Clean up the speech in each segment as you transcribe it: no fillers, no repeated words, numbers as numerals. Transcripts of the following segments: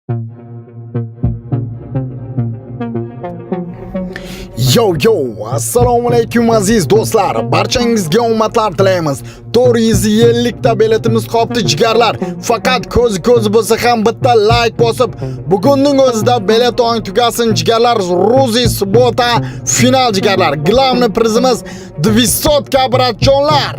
Yo, assalomu alaykum aziz do'stlar. Barchangizga omadlar tilaymiz. 450 ta biletimiz qoldi jigarlar. Faqat ko'z bo'lsa ham bitta like bosib, bugunning o'zida bilet o'yin tugasin jigarlar. Ruzi Subota final jigarlar. Glavniy prizimiz 200 ka bratjonlar.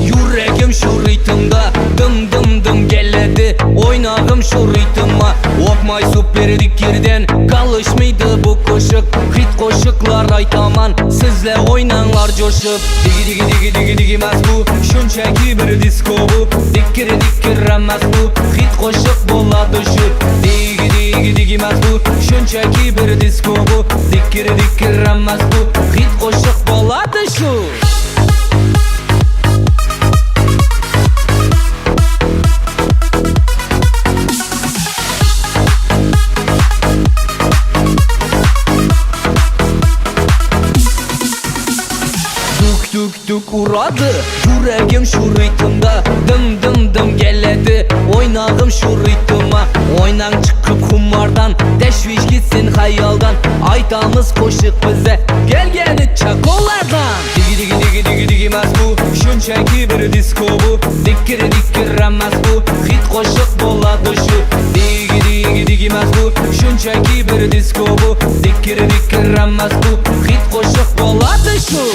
Yüreğim şu ritimda dım geledi. Oynağım şu ritma. Okmay süperdik yerden kalışmaydı bu koşuk. Hit koşuklar aytaman sizle oynanlar coşup. Digi emas bu shunchaki bir disko bu. Dikkir emas bu hit koşuk bo'ladi shu. Digi emas bu shunchaki bir disko bu. Dikkir emas bu hit koşuk bo'ladi shu. Duk uradı yüreğim şu ritimda dım geledi. Oynağım şu ritma. Oynan çıkıp kumardan teşviş gitsin hayaldan. Aytamız koşuk bize gelgeni çakollardan. Digi emas bu shunchaki bir disko bu. Dikkir emas bu hit koşuk bo'ladi shu. Digi emas bu shunchaki bir disko bu. Dikkir emas bu hit koşuk bo'ladi shu.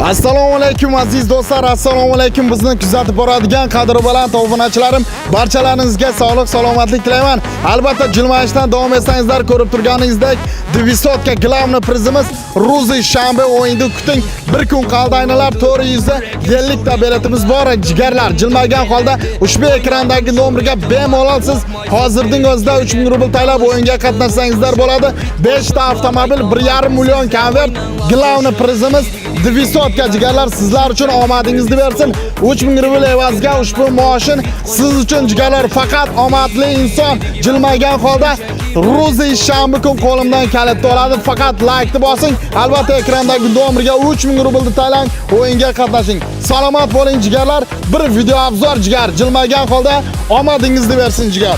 Assalomu alaykum aziz do'stlar, assalomu alaykum bizni kuzatib boradigan qadri baland obunachilarim, barchalaringizga sog'lik, salomatlik tilayman. Albatta jilmayishdan davom etsangizlar, ko'rib turganingizdek 200 ka glavniy prizimiz Ruzi shanba o'yinda kuting. Bir kun qoldi aynalar 450 ta biletimiz bor jigarlar. Jilmagan holda ushbu ekrandagi nomerga bemalol siz hozirning o'zida 3000 rubl taylab o'yinga qatnashsangizlar bo'ladi. 5 ta avtomobil, 1,5 million konvert glavniy prizimiz 200 ka jigarlar sizlar uchun omadingizni bersin. 3000 rubl evaziga ushbu moshin siz uchun jigarlar. Faqat omadli inson jilmagan holda Ruzi shanba kun qo'limdan kalitni oladi. Faqat like bosing. Albatta ekrandagi nomerga 3000 rublni taylang, o'yinga qatnashing. Salomat bo'ling jigarlar. Bir video obzor jigar jilmagan holda omadingizni bersin jigar.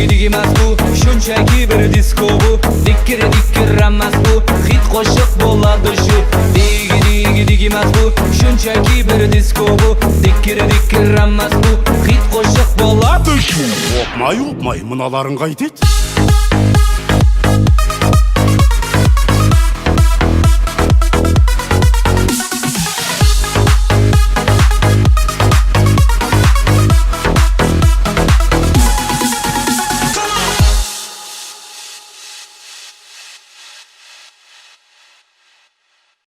Digi emas bu shunchaki bir disko bu. Dikkir emas bu hit qo'shiq bo'ladi shu. Digi emas bu shunchaki bir disko bu. Dikkir emas bu hit qo'shiq bo'ladi shu. O'qmay, mınalaring qaytedi.